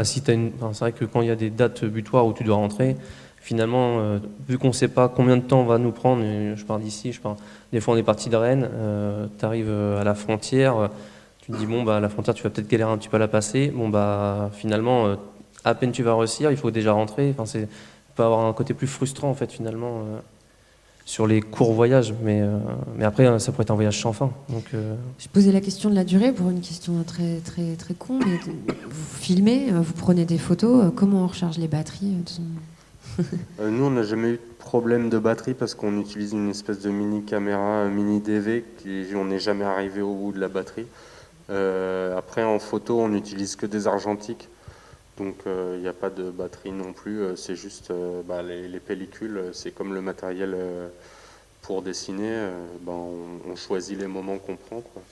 Si c'est vrai que quand il y a des dates butoirs où tu dois rentrer, finalement, vu qu'on ne sait pas combien de temps on va nous prendre, je pars d'ici, des fois on est parti de Rennes, tu arrives à la frontière, tu te dis la frontière tu vas peut-être galérer un petit peu à la passer, finalement, à peine tu vas réussir, il faut déjà rentrer. Enfin, ça peut avoir un côté plus frustrant en fait finalement sur les courts voyages, mais après ça pourrait être un voyage sans fin. Donc, Je posais la question de la durée pour une question très très très con, mais vous filmez, vous prenez des photos, comment on recharge les batteries Nous on n'a jamais eu de problème de batterie parce qu'on utilise une espèce de mini caméra, mini DV, on n'est jamais arrivé au bout de la batterie. Après en photo on n'utilise que des argentiques. Donc il n'y a pas de batterie non plus, c'est juste les pellicules, c'est comme le matériel pour dessiner, on choisit les moments qu'on prend, quoi.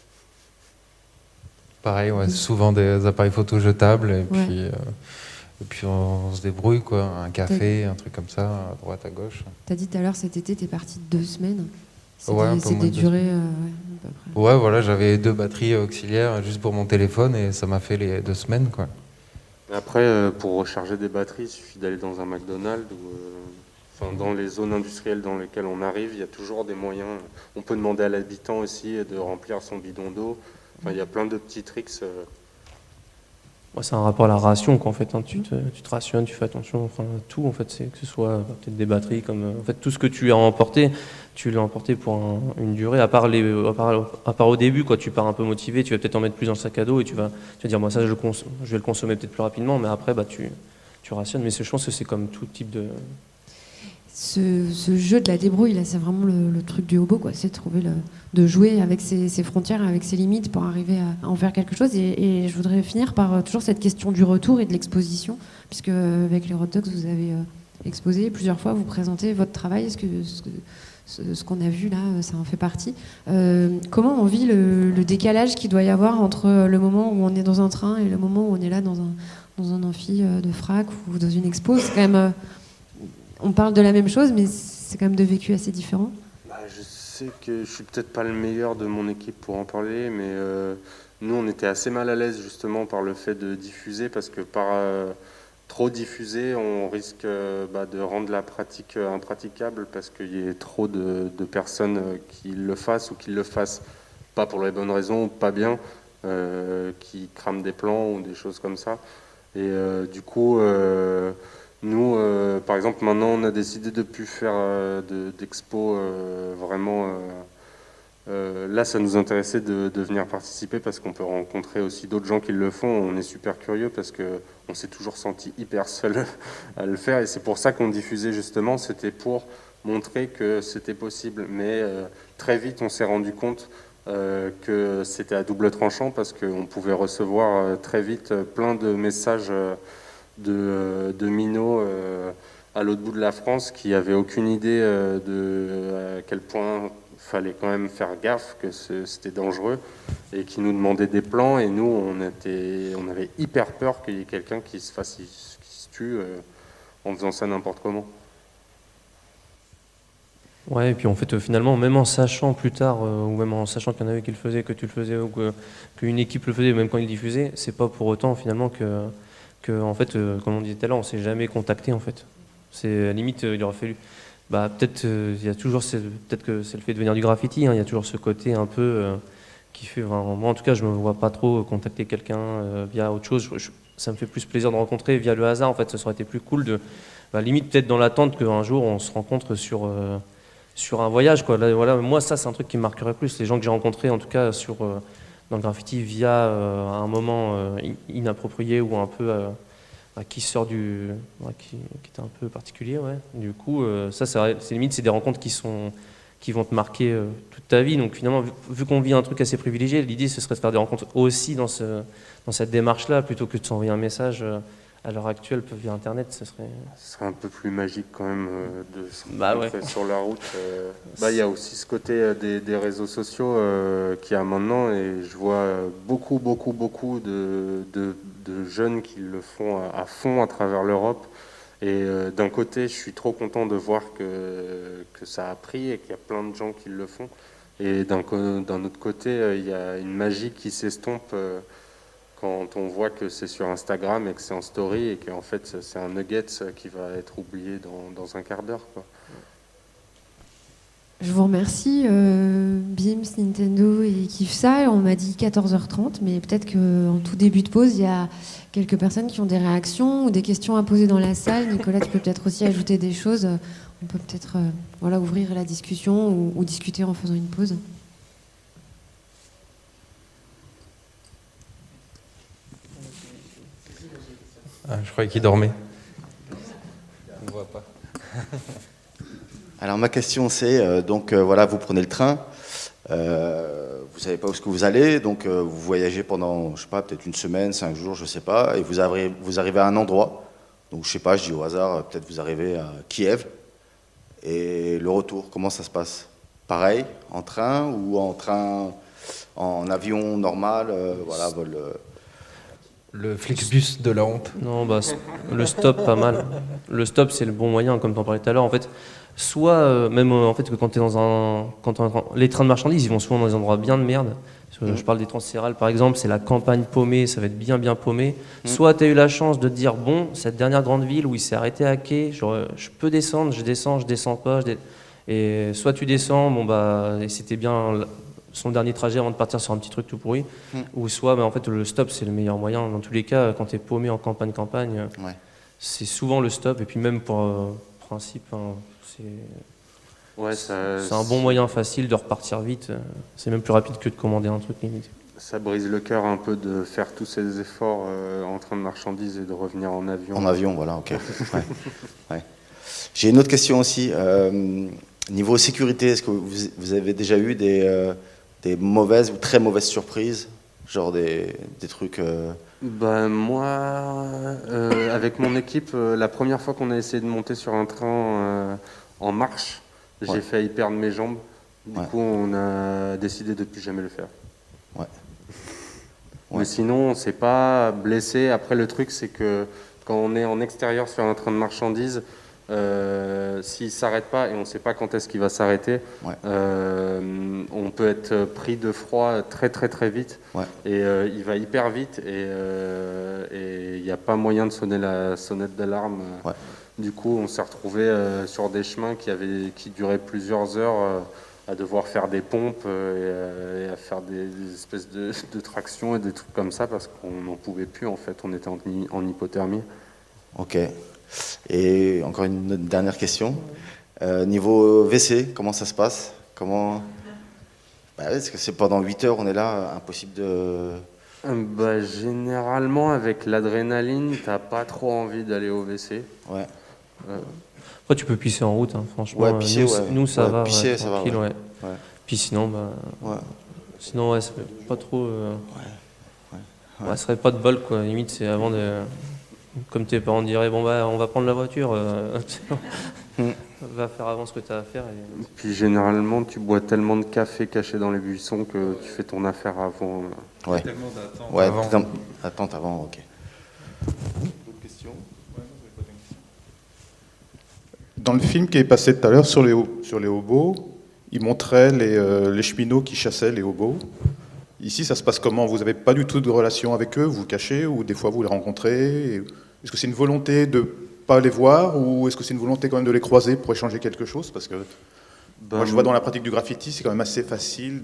Pareil, souvent des appareils photo jetables, Et puis on se débrouille, quoi. Un café, un truc comme ça, à droite, à gauche. Tu as dit tout à l'heure, cet été, tu es parti 2 semaines. Ouais, un peu C'est moins des de 2 durées, ouais, à peu près. Ouais, voilà, j'avais 2 batteries auxiliaires juste pour mon téléphone et ça m'a fait les 2 semaines, quoi. Après, pour recharger des batteries, il suffit d'aller dans un McDonald's ou dans les zones industrielles dans lesquelles on arrive, il y a toujours des moyens. On peut demander à l'habitant aussi de remplir son bidon d'eau. Enfin, il y a plein de petits tricks. Ouais, c'est un rapport à la ration qu'en fait, hein, tu te rationnes, tu fais attention, enfin tout en fait, c'est que ce soit peut-être des batteries comme en fait tout ce que tu as emporté, tu l'as emporté pour une durée. À part au début, quoi, tu pars un peu motivé, tu vas peut-être en mettre plus dans le sac à dos et tu vas dire moi ça je vais le consommer peut-être plus rapidement, mais après bah tu rationnes. Mais je pense que c'est comme tout type de. Ce jeu de la débrouille, là, c'est vraiment le truc du hobo, quoi. C'est de jouer avec ses frontières, avec ses limites pour arriver à en faire quelque chose. Et je voudrais finir par toujours cette question du retour et de l'exposition, puisque avec les Road Dogs, vous avez exposé plusieurs fois, vous présentez votre travail. Est-ce que ce qu'on a vu là, ça en fait partie. Comment on vit le décalage qu'il doit y avoir entre le moment où on est dans un train et le moment où on est là dans un amphi de frac ou dans une expo? C'est quand même... on parle de la même chose, mais c'est quand même 2 vécus assez différents. Je sais que je suis peut-être pas le meilleur de mon équipe pour en parler, mais nous, on était assez mal à l'aise justement par le fait de diffuser, parce que par trop diffuser, on risque de rendre la pratique impraticable, parce qu'il y ait trop de personnes qui le fassent ou qui le fassent pas pour les bonnes raisons ou pas bien, qui crament des plans ou des choses comme ça. Et du coup... nous, par exemple, maintenant, on a décidé de ne plus faire d'expo vraiment. Là, ça nous intéressait de venir participer parce qu'on peut rencontrer aussi d'autres gens qui le font. On est super curieux parce qu'on s'est toujours senti hyper seul à le faire. Et c'est pour ça qu'on diffusait justement. C'était pour montrer que c'était possible. Mais très vite, on s'est rendu compte que c'était à double tranchant parce qu'on pouvait recevoir très vite plein de messages de minots à l'autre bout de la France qui n'avaient aucune idée de à quel point fallait quand même faire gaffe, que c'était dangereux, et qui nous demandaient des plans, et nous on avait hyper peur qu'il y ait quelqu'un qui se tue en faisant ça n'importe comment. Ouais, et puis en fait, finalement, même en sachant plus tard, ou même en sachant qu'il y en avait qui le faisaient, que tu le faisais, ou qu'une équipe le faisait, même quand il diffusait, c'est pas pour autant finalement que en fait, comme on disait tout à l'heure, on s'est jamais contacté en fait. C'est à la limite, il aurait fallu. Peut-être, il y a toujours, peut-être que c'est le fait de venir du graffiti, hein, il y a toujours ce côté un peu qui fait. Enfin, moi, en tout cas, je me vois pas trop contacter quelqu'un via autre chose. Ça me fait plus plaisir de rencontrer via le hasard. En fait, ça aurait été plus cool limite peut-être dans l'attente qu'un jour on se rencontre sur un voyage, quoi. Là, voilà, moi, ça, c'est un truc qui me marquerait plus. Les gens que j'ai rencontrés, en tout cas, dans le graffiti, via un moment inapproprié ou un peu qui sort qui est un peu particulier, ouais. Du coup, ça, c'est limite, c'est des rencontres qui vont te marquer toute ta vie. Donc, finalement, vu qu'on vit un truc assez privilégié, l'idée, ce serait de faire des rencontres aussi dans cette démarche-là, plutôt que de s'envoyer un message. À l'heure actuelle, via Internet, ce serait un peu plus magique quand même de se rencontrer sur la route. Il y a aussi ce côté des réseaux sociaux qu'il y a maintenant, et je vois beaucoup de jeunes qui le font à fond à travers l'Europe. Et d'un côté, je suis trop content de voir que ça a pris et qu'il y a plein de gens qui le font. Et d'un autre côté, il y a une magie qui s'estompe quand on voit que c'est sur Instagram et que c'est en story et qu'en fait c'est un nugget qui va être oublié dans un quart d'heure, quoi. Je vous remercie, Bims, Nintendo et Kifsa. On m'a dit 14h30, mais peut-être qu'en tout début de pause, il y a quelques personnes qui ont des réactions ou des questions à poser dans la salle. Nicolas, tu peux peut-être aussi ajouter des choses. On peut peut-être ouvrir la discussion ou discuter en faisant une pause. Ah, je croyais qu'il dormait. On ne voit pas. Alors ma question c'est, vous prenez le train, vous savez pas où est-ce que vous allez, donc vous voyagez pendant, je sais pas, peut-être une semaine, 5 jours, je sais pas, et vous arrivez à un endroit, donc je sais pas, je dis au hasard, peut-être vous arrivez à Kiev, et le retour, comment ça se passe? Pareil, en train ou en avion normal, vol... Le Flixbus de la honte. Non, bah, le stop, pas mal. Le stop, c'est le bon moyen, comme tu en parlais tout à l'heure. En fait, soit, même en fait, que quand tu es dans un. Les trains de marchandises, ils vont souvent dans des endroits bien de merde. Je parle des Transcérales, par exemple, c'est la campagne paumée, ça va être bien, bien paumé. Soit tu as eu la chance de te dire, bon, cette dernière grande ville où il s'est arrêté à quai, je peux descendre, je descends pas. Et soit tu descends, bon, bah, et c'était bien son dernier trajet avant de partir sur un petit truc tout pourri, ou soit, bah, en fait, le stop, c'est le meilleur moyen. Dans tous les cas, quand tu es paumé en campagne, c'est souvent le stop. Et puis même pour principe, hein, c'est un bon moyen facile de repartir vite. C'est même plus rapide que de commander un truc limite. Ça brise le cœur un peu de faire tous ces efforts en train de marchandises et de revenir en avion. En avion, voilà, ok. Ouais. Ouais. J'ai une autre question aussi. Niveau sécurité, est-ce que vous avez déjà eu des mauvaises ou très mauvaises surprises, genre des trucs Ben, moi, avec mon équipe, la première fois qu'on a essayé de monter sur un train en marche, j'ai failli perdre mes jambes. Du coup, on a décidé de ne plus jamais le faire. Ouais. Mais sinon, on s'est pas blessé. Après, le truc, c'est que quand on est en extérieur sur un train de marchandises, s'il s'arrête pas et on ne sait pas quand est-ce qu'il va s'arrêter, on peut être pris de froid très très très vite. Et il va hyper vite et il n'y a pas moyen de sonner la sonnette d'alarme. Du coup, on s'est retrouvé sur des chemins qui duraient plusieurs heures à devoir faire des pompes et à faire des espèces de tractions et des trucs comme ça parce qu'on n'en pouvait plus en fait. On était en hypothermie. Ok. Et encore une dernière question. Niveau WC, comment ça se passe? Est-ce que c'est pendant 8 heures, on est là, impossible de... Bah, généralement, avec l'adrénaline, t'as pas trop envie d'aller au WC. Ouais. Après, tu peux pisser en route, hein, franchement. Ouais, pisser, nous ça va. Pisser, ça va. Ouais. Puis sinon, sinon, c'est pas trop. Ça serait pas de bol, quoi. Limite, c'est avant de. Comme tes parents diraient, bon, bah, on va prendre la voiture. Va faire avant ce que tu as à faire. Et puis généralement, tu bois tellement de café caché dans les buissons que tu fais ton affaire avant. Ouais. Tellement d'attente avant, ok. D'autres questions? Dans le film qui est passé tout à l'heure sur les hobos, il montrait les cheminots qui chassaient les hobos. Ici, ça se passe comment? Vous n'avez pas du tout de relation avec eux? Vous vous cachez ou des fois vous les rencontrez? Est-ce que c'est une volonté de ne pas les voir ou est-ce que c'est une volonté quand même de les croiser pour échanger quelque chose? Parce que moi, je vois dans la pratique du graffiti, c'est quand même assez facile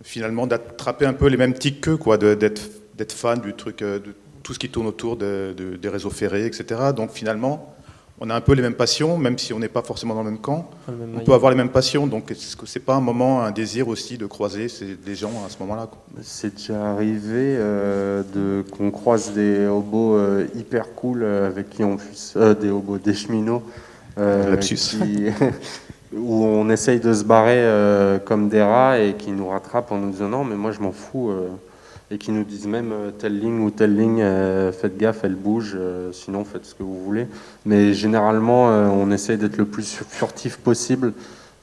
finalement d'attraper un peu les mêmes tics qu'eux, quoi, d'être fan du truc, de tout ce qui tourne autour des réseaux ferrés, etc. Donc finalement, on a un peu les mêmes passions, même si on n'est pas forcément dans le même camp. On peut avoir les mêmes passions, donc est-ce que c'est pas un moment, un désir aussi de croiser des gens à ce moment-là, quoi? C'est déjà arrivé qu'on croise des hobos hyper cool avec qui on puisse... des cheminots. Où on essaye de se barrer comme des rats et qui nous rattrapent en nous disant non, mais moi je m'en fous. Et qui nous disent même telle ligne ou telle ligne, faites gaffe, elle bouge, sinon faites ce que vous voulez. Mais généralement, on essaye d'être le plus furtif possible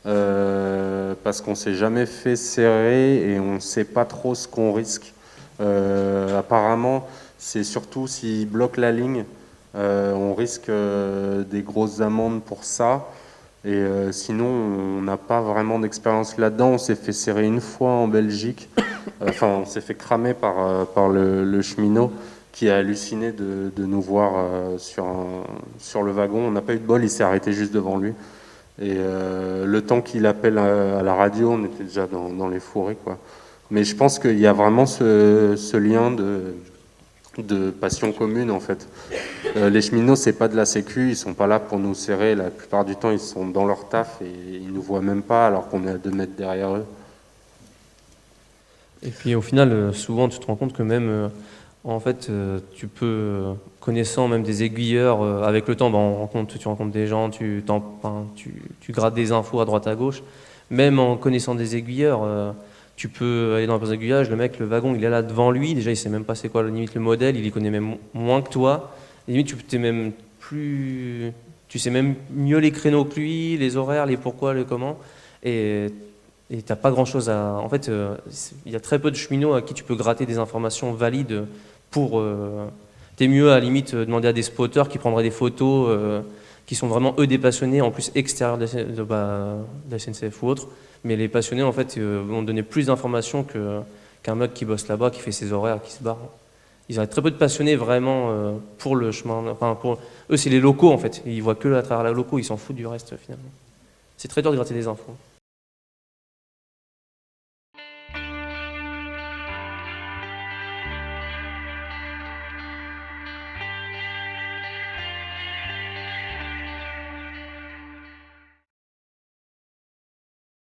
parce qu'on ne s'est jamais fait serrer et on ne sait pas trop ce qu'on risque. Apparemment, c'est surtout s'ils bloquent la ligne, on risque des grosses amendes pour ça. Et sinon, on n'a pas vraiment d'expérience là-dedans. On s'est fait serrer une fois en Belgique. On s'est fait cramer par le cheminot qui a halluciné de nous voir sur le wagon. On n'a pas eu de bol, il s'est arrêté juste devant lui. Et le temps qu'il appelle à la radio, on était déjà dans les fourrés, quoi. Mais je pense qu'il y a vraiment ce lien de passion commune, en fait. Les cheminots, c'est pas de la sécu, ils sont pas là pour nous serrer. La plupart du temps, ils sont dans leur taf et ils nous voient même pas alors qu'on est à 2 mètres derrière eux. puis au final, souvent, tu te rends compte que même, en fait, tu peux, connaissant même des aiguilleurs, avec le temps, tu rencontres des gens, tu grattes des infos à droite à gauche. Même en connaissant des aiguilleurs, tu peux aller dans un aiguillage, le wagon, il est là devant lui, déjà il sait même pas c'est quoi limite le modèle, il y connaît même moins que toi. Et limite, tu sais même mieux les créneaux que lui, les horaires, les pourquoi, les comment. Et t'as pas grand chose à... En fait, il y a très peu de cheminots à qui tu peux gratter des informations valides T'es mieux à la limite demander à des spotters qui prendraient des photos, qui sont vraiment eux des passionnés, en plus extérieurs de la SNCF ou autre. Mais les passionnés, en fait, vont donner plus d'informations qu'un mec qui bosse là-bas, qui fait ses horaires, qui se barre. Ils ont très peu de passionnés vraiment pour le chemin. Enfin, eux, c'est les locaux, en fait. Ils voient que à travers les locaux, ils s'en foutent du reste, finalement. C'est très dur de gratter des infos.